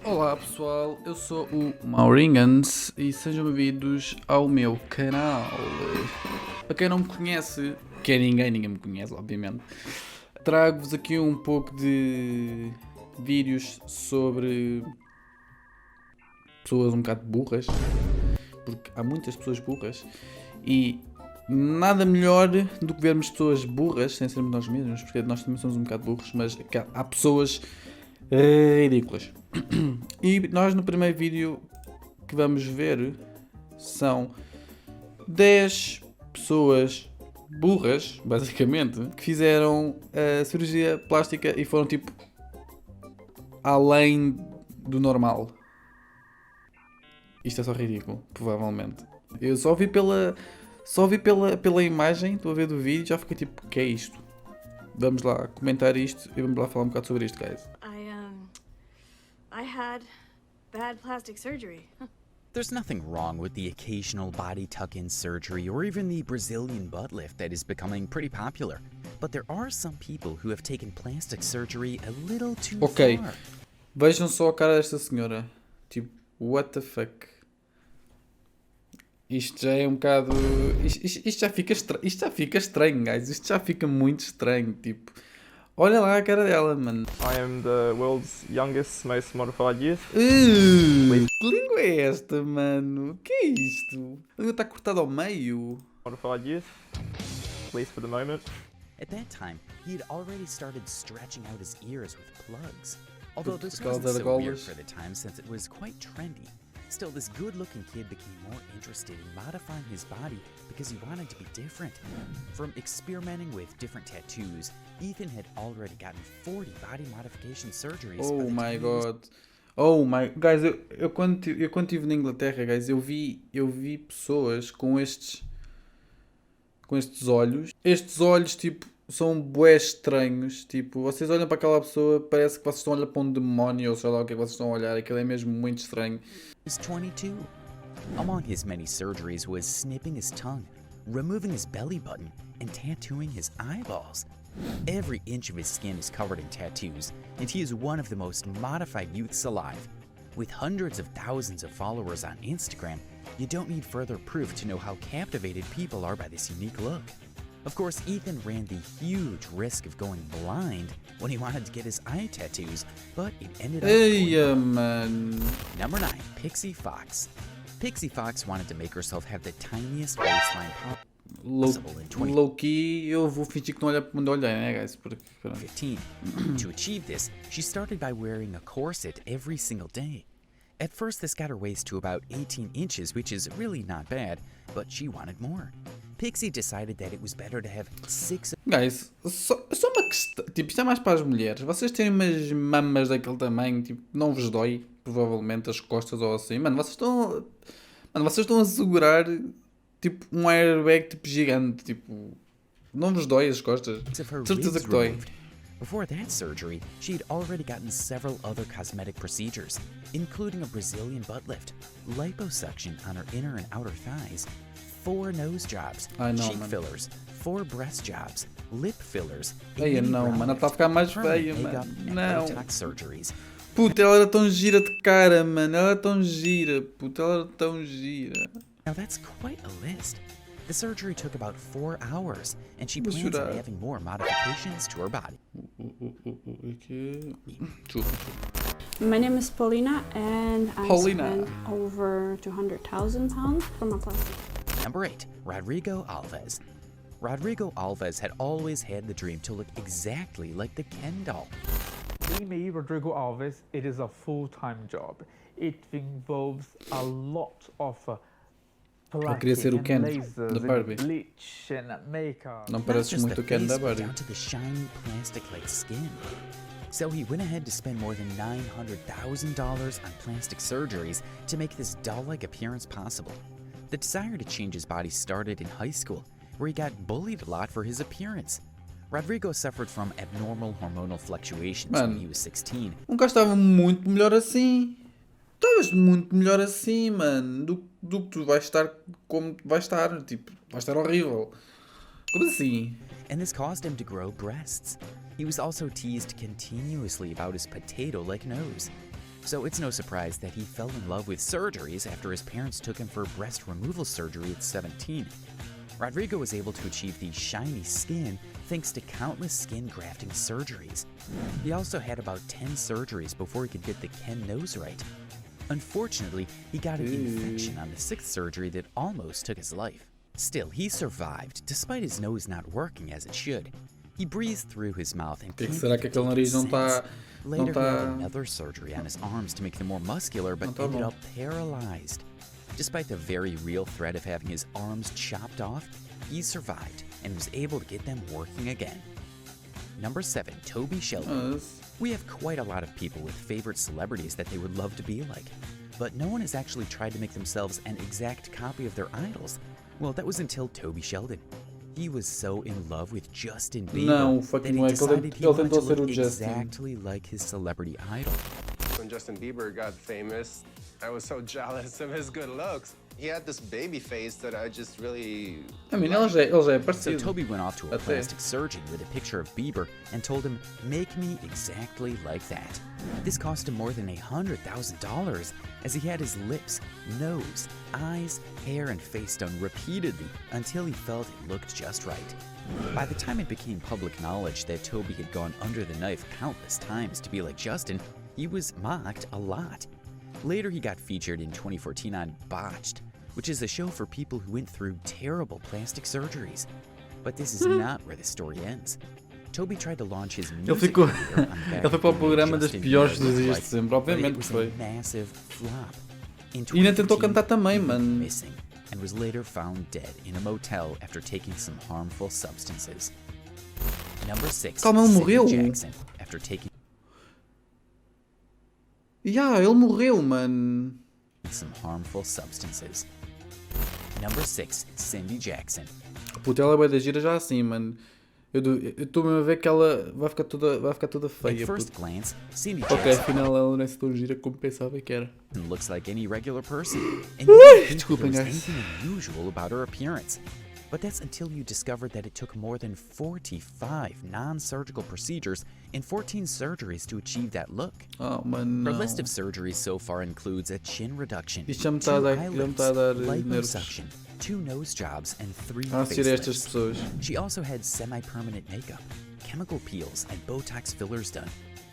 Olá pessoal, eu sou o Mauringans e sejam bem-vindos ao meu canal. Para quem não me conhece, que é ninguém me conhece, obviamente, trago-vos aqui um pouco de vídeos sobre pessoas um bocado burras, porque há muitas pessoas burras e nada melhor do que vermos pessoas burras, sem sermos nós mesmos, porque nós também somos um bocado burros, mas há pessoas ridículas. E nós no primeiro vídeo que vamos ver são 10 pessoas burras, basicamente, que fizeram a cirurgia plástica e foram tipo além do normal. Isto é só ridículo, provavelmente. Eu só vi pela imagem, estou a ver do vídeo, já fiquei tipo, o que é isto? Vamos lá comentar isto e vamos lá falar um bocado sobre isto, guys. I had bad plastic surgery. There's nothing wrong with the occasional body tuck-in surgery or even the Brazilian butt lift that is becoming pretty popular. But there are some people who have taken plastic surgery a little too far. Vejam só a cara desta senhora. Tipo, what the fuck? Isto já é um bocado... Isto já fica estranho, guys. Isto já fica muito estranho, tipo... Olha lá a cara dela, mano. I am the world's youngest, most modified youth. Que língua é esta, mano? O que é isto? A língua está cortada ao meio. Modified youth, at least for the moment. At that time, he had already started stretching out his ears with plugs. Although this Porque wasn't ela so era weird golas. for the time since it was quite trendy. Still, this good-looking kid became more interested in modifying his body because he wanted to be different. From experimenting with different tattoos, Ethan had already gotten 40 body modification surgeries. Oh my god. Oh my... Guys, eu quando estive na Inglaterra, guys, eu vi pessoas com estes olhos. Estes olhos, tipo, são bué estranhos. Tipo, vocês olham para aquela pessoa, parece que vocês estão a olhar para um demónio, ou sei lá o que é que vocês estão a olhar. Aquilo é mesmo muito estranho. He's 22. Among his many surgeries was snipping his tongue, removing his belly button, and tattooing his eyeballs. Every inch of his skin is covered in tattoos, and he is one of the most modified youths alive. With hundreds of thousands of followers on Instagram, you don't need further proof to know how captivated people are by this unique look. Of course, Ethan ran the huge risk of going blind when he wanted to get his eye tattoos, but it ended up man. Number 9, Pixie Fox. Pixie Fox wanted to make herself have the tiniest waistline possible in Low-key, eu vou fingir que não olha para onde olhei, né, guys? Porque, 2015. To achieve this, she started by wearing a corset every single day. At first, this got her waist to about 18 inches, which is really not bad, but she wanted more. Pixie decided that it was better to have 6... Guys, só uma questão. Tipo, isto é mais para as mulheres. Vocês têm umas mamas daquele tamanho, tipo, não vos dói, provavelmente, as costas ou assim. Mano, vocês estão a segurar, tipo, um airbag, tipo, gigante. Tipo, não vos dói as costas. Certeza que dói. Before that surgery, she had already gotten several other cosmetic procedures, including a Brazilian butt lift, liposuction on her inner and outer thighs, 4 nose jobs, cheek fillers, 4 breast jobs, lip fillers, Ei, não, mano, ela está a ficar mais feia, mano. Não. Botox surgeries. Puta, ela era tão gira de cara, mano. Ela era tão gira, puta, ela era tão gira. Now that's quite a list. The surgery took about 4 hours, and she plans on having more modifications to her body. My name is Paulina, and I spent over 200,000 pounds for my plastic. Number 8, Rodrigo Alves. Rodrigo Alves had always had the dream to look exactly like the Ken doll. Being me, Rodrigo Alves, it is a full-time job. It involves a lot of Eu queria ser o Ken da Barbie. bleach and makeup. Não parece muito o Ken da Barbie. Down to the shiny plastic-like skin. So he went ahead to spend more than $900,000 on plastic surgeries to make this doll-like appearance possible. The desire to change his body started in high school, where he got bullied a lot for his appearance. Rodrigo suffered from abnormal hormonal fluctuations when he was 16. Nunca estava muito melhor assim. Estavas muito melhor assim, mano, do que tu vais estar como vais estar. Tipo, vais estar horrível. Como assim? And this caused him to grow breasts. He was also teased continuously about his potato-like nose. So it's no surprise that he fell in love with surgeries after his parents took him for breast removal surgery at 17. Rodrigo was able to achieve the shiny skin thanks to countless skin grafting surgeries. He also had about 10 surgeries before he could get the Ken nose right. Unfortunately, he got an infection on the 6th surgery that almost took his life. Still, he survived despite his nose not working as it should. He breathed through his mouth and Que can't será que aquele nariz não está... Later, he had another surgery on his arms to make them more muscular, but ended bom. up paralyzed. Despite the very real threat of having his arms chopped off, he survived and was able to get them working again. Number 7, Toby Sheldon. Mas... We have quite a lot of people with favorite celebrities that they would love to be like, but no one has actually tried to make themselves an exact copy of their idols. Well, that was until Toby Sheldon. He was so in love with Justin Bieber Não, that fucking he não é. decided he Ele wanted to tentou ser o look Justin. exactly like his celebrity idol. When Justin Bieber got famous, I was so jealous of his good looks. He had this baby face that I just really... A mim, ele já é So parecido. Toby went off to a Até. plastic surgeon with a picture of Bieber and told him, "Make me exactly like that." This cost him more than $100,000 as he had his lips, nose, eyes, hair, and face done repeatedly until he felt it looked just right. By the time it became public knowledge that Toby had gone under the knife countless times to be like Justin, he was mocked a lot. Later, he got featured in 2014 on Botched, which is a show for people who went through terrible plastic surgeries. But this is not where the story ends. Toby tried to launch his Ele music ficou... career on the back Ele foi para o of programa das Justin piores Bieber desde like, sempre. but Obviamente it que was foi. a massive flop. In E ainda tentou 2015, cantar também, he went mano. missing and was later found dead in a motel after taking some harmful substances. Number 6, Calma, ele Cindy morreu? Jackson, after taking Ele morreu, mano. some harmful substances. Number 6, Cindy Jackson. Puta, ela é bué da gira já assim, mano. Eu estou mesmo a ver que ela vai ficar toda At feia. first Puto. glance, Cindy Ok, Jackson afinal ela não é tão gira como pensava que era. looks like any regular person, and you wouldn't think that Desculpem, there was guys. anything unusual about her appearance. But that's until you discovered that it took more than 45 non-surgical procedures and 14 surgeries to achieve that look. Oh, mano. Her Não. list of surgeries so far includes a chin reduction, 2 Isto já me está a dar- já me eyelids, está a dar nervos. liposuction, 2 nose jobs, and 3 Assistir a estas facelifts. pessoas. She also had semi-permanent makeup, chemical peels, and Botox fillers done.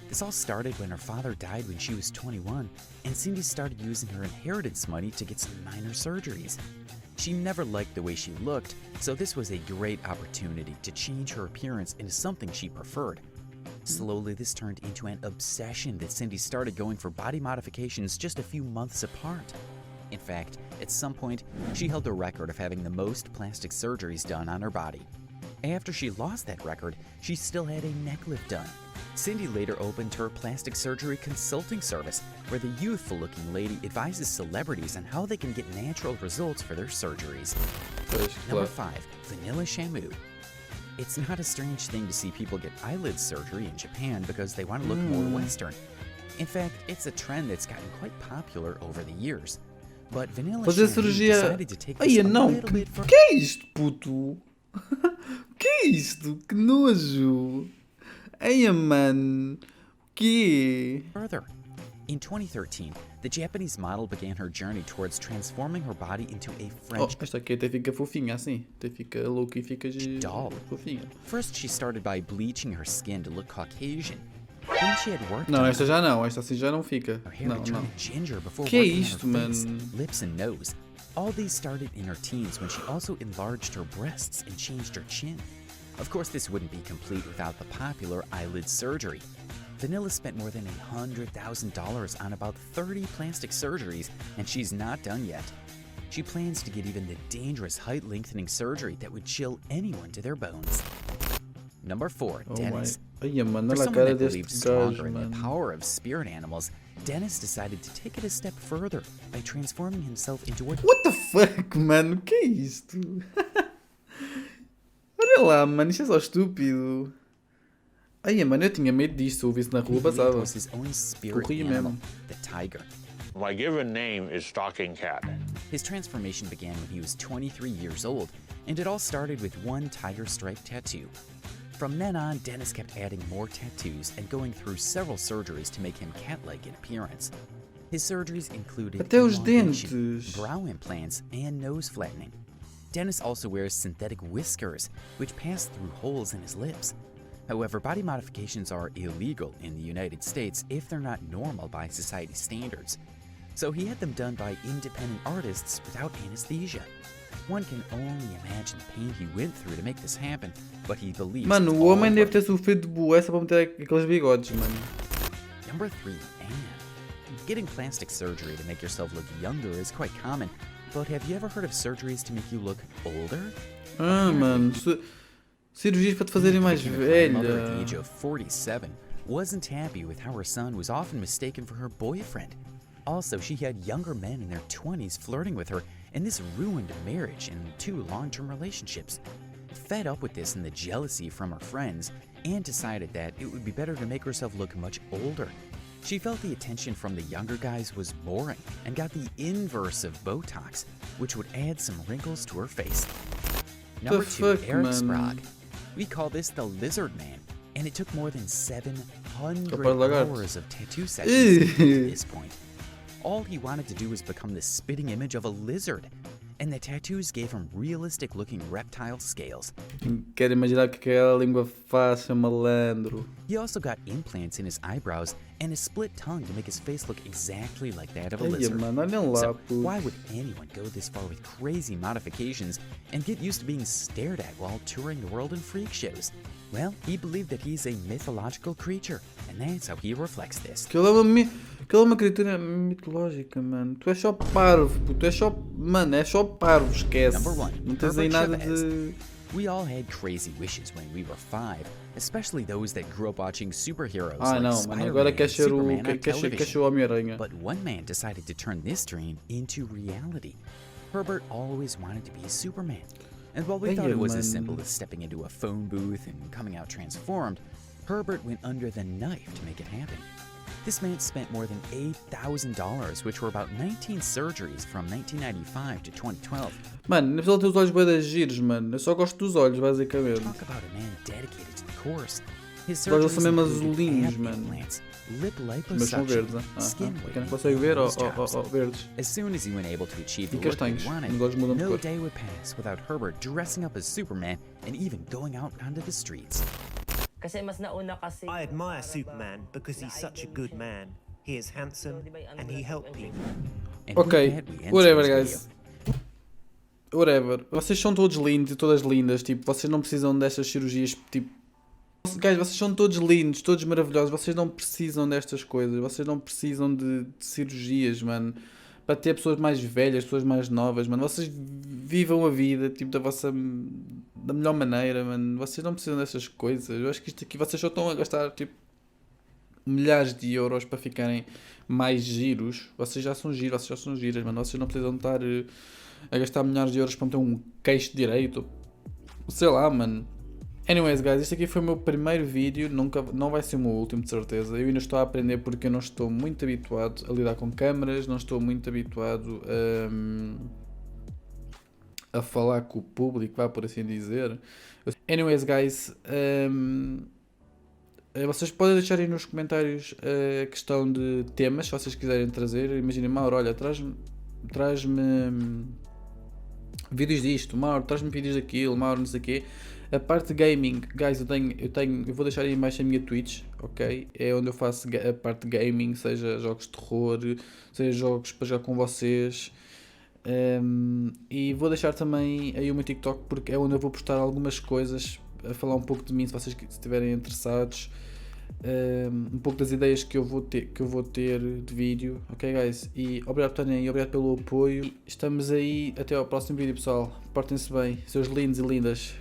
This all started when her father died when she was 21, and Cindy started using her inheritance money to get some minor surgeries. She never liked the way she looked, so this was a great opportunity to change her appearance into something she preferred. Slowly, this turned into an obsession that Cindy started going for body modifications just a few months apart. In fact, at some point, she held the record of having the most plastic surgeries done on her body. After she lost that record, she still had a neck lift done. Cindy later opened her plastic surgery consulting service, where the youthful-looking lady advises celebrities on how they can get natural results for their surgeries. Pois, Number claro. 5, Vanilla Shampoo. It's not a strange thing to see people get eyelid surgery in Japan because they want to look more Western. In fact, it's a trend that's gotten quite popular over the years. But Vanilla Fazer Shampoo cirurgia. decided to take this Ai, a não. little bit further. Que é isto, puto? Que é isto? Que nojo. Eia, mano. Que? Further. In 2013, the Japanese model began her journey towards transforming her body into a Oh, French esta aqui até fica fofinha assim. Até fica louca e fica doll. fofinha. First, she started by bleaching her skin to look Caucasian. Then she had worked Não, on esta já não. Esta assim já não fica. her hair Não, to turn não. ginger before Que é working isto, on her face, mano? lips, and nose. All these started in her teens when she also enlarged her breasts and changed her chin. Of course, this wouldn't be complete without the popular eyelid surgery. Vanilla spent more than $100,000 on about 30 plastic surgeries, and she's not done yet. She plans to get even the dangerous height-lengthening surgery that would chill anyone to their bones. Number 4, Oh Dennis. my. Ai, mano, For olha a someone cara that believed deste stronger gajo, in the mano. power of spirit animals, Dennis decided to take it a step further by transforming himself into a What the fuck, mano? Que é isto? Olha lá, mano. Isto é só estúpido. Ai, mano, eu tinha medo disto. Se eu ouvisse na rua, He believed passava. was his own spirit Corria animal, mesmo. the tiger. My given name is Stalking Cat. His transformation began when he was 23 years old, and it all started with one tiger stripe tattoo. From then on, Dennis kept adding more tattoos and going through several surgeries to make him cat-like in appearance. His surgeries included Até os elongation, dentes. brow implants, and nose flattening. Dennis also wears synthetic whiskers, which pass through holes in his lips. However, body modifications are illegal in the United States if they're not normal by society standards. So he had them done by independent artists without anesthesia. One can only imagine the pain he went through to make this happen, but he believes Mano, it's o all homem deve worth ter sofrido de bué só para meter aqueles bigodes, mano. it. Number 3, and getting plastic surgery to make yourself look younger is quite common, but have you ever heard of surgeries to make you look older? Ah, mano. Cirurgias para te fazerem mais My mother at the velha. age of 47 wasn't happy with how her son was often mistaken for her boyfriend. Also, she had younger men in their 20s flirting with her, and this ruined a marriage and 2 long-term relationships. Fed up with this and the jealousy from her friends, Anne decided that it would be better to make herself look much older. She felt the attention from the younger guys was boring and got the inverse of Botox, which would add some wrinkles to her face. Number 2, fuck, Eric man? Sprague. We call this the Lizard Man, and it took more than 700 Capaz de lagarto. hours of tattoo sessions to get to this point. All he wanted to do was become the spitting image of a lizard, and the tattoos gave him realistic-looking reptile scales. Quero imaginar que aquela língua fácil, malandro. He also got implants in his eyebrows and a split tongue to make his face look exactly like that of a Ai, lizard. mano, olhem lá, So, pô. why would anyone go this far with crazy modifications and get used to being stared at while touring the world in freak shows? Well, he believed that he's a mythological creature, and that's how he reflects this. Aquilo é uma criatura mitológica, mano. Tu és só parvo, pô. Tu és só. Mano, é só parvo, esquece. Number 1, Não tens aí Herbert nada Chavez. de. We all had crazy wishes when we were 5, especially those that grew up watching superheroes Ah, like não, mano. Spider-Man Agora and queres ser o. Superman on Queres ser television. o Homem-Aranha. But one man decided to turn this dream into reality. Herbert always wanted to be Superman. And while we Hey, thought it was man. as simple as stepping into a phone booth and coming out transformed, Herbert went under the knife to make it happen. This man spent more than $8,000, which were about 19 surgeries from 1995 to 2012. Mano, na pessoa tem os olhos bem das giros, mano. Eu só gosto dos olhos, basicamente. Talk about a man dedicated to the course. His Os olhos surgeries são mesmo included azulinhos, ab mano. implants, lip Mas são verdes, liposuction, né? skin Quem whitening, não consegue ver, and ó, nose jobs. verdes. As soon as he went able to achieve the E look that castanhos. he wanted, Os olhos mudam de no cor. day would pass without Herbert dressing up as Superman and even going out onto the streets. Kasi mas nauna kasi. I admire Superman because he's such a good man. He is handsome and he helped people. And with Ok, that, we end whatever, today's guys. video. Whatever. Vocês são todos lindos e todas lindas. Tipo, vocês não precisam destas cirurgias. Tipo, guys, vocês são todos lindos, todos maravilhosos. Vocês não precisam destas coisas. Vocês não precisam de cirurgias, mano. Para ter pessoas mais velhas, pessoas mais novas, mano. Vocês vivam a vida, tipo, da melhor maneira, mano. Vocês não precisam destas coisas. Eu acho que isto aqui, vocês só estão a gastar, tipo, milhares de euros para ficarem mais giros. Vocês já são giros, vocês já são giras, mano. Vocês não precisam estar a gastar milhares de euros para meter um queixo direito. Sei lá, mano. Anyways, guys, este aqui foi o meu primeiro vídeo. Não vai ser o meu último, de certeza. Eu ainda estou a aprender porque eu não estou muito habituado a lidar com câmaras. Não estou muito habituado a falar com o público, vá por assim dizer. Anyways, guys, vocês podem deixar aí nos comentários a questão de temas, se vocês quiserem trazer. Imaginem, Mauro, olha, traz-me vídeos disto, Mauro, traz-me vídeos daquilo, Mauro, não sei o quê. A parte de gaming, guys, eu vou deixar aí embaixo a minha Twitch, ok? É onde eu faço a parte de gaming, seja jogos de terror, seja jogos para jogar com vocês. E vou deixar também aí o meu TikTok, porque é onde eu vou postar algumas coisas, a falar um pouco de mim, se vocês estiverem interessados. Um pouco das ideias que eu vou ter de vídeo, ok, guys? E obrigado por estarem aí, obrigado pelo apoio. Estamos aí, até ao próximo vídeo, pessoal. Portem-se bem, seus lindos e lindas.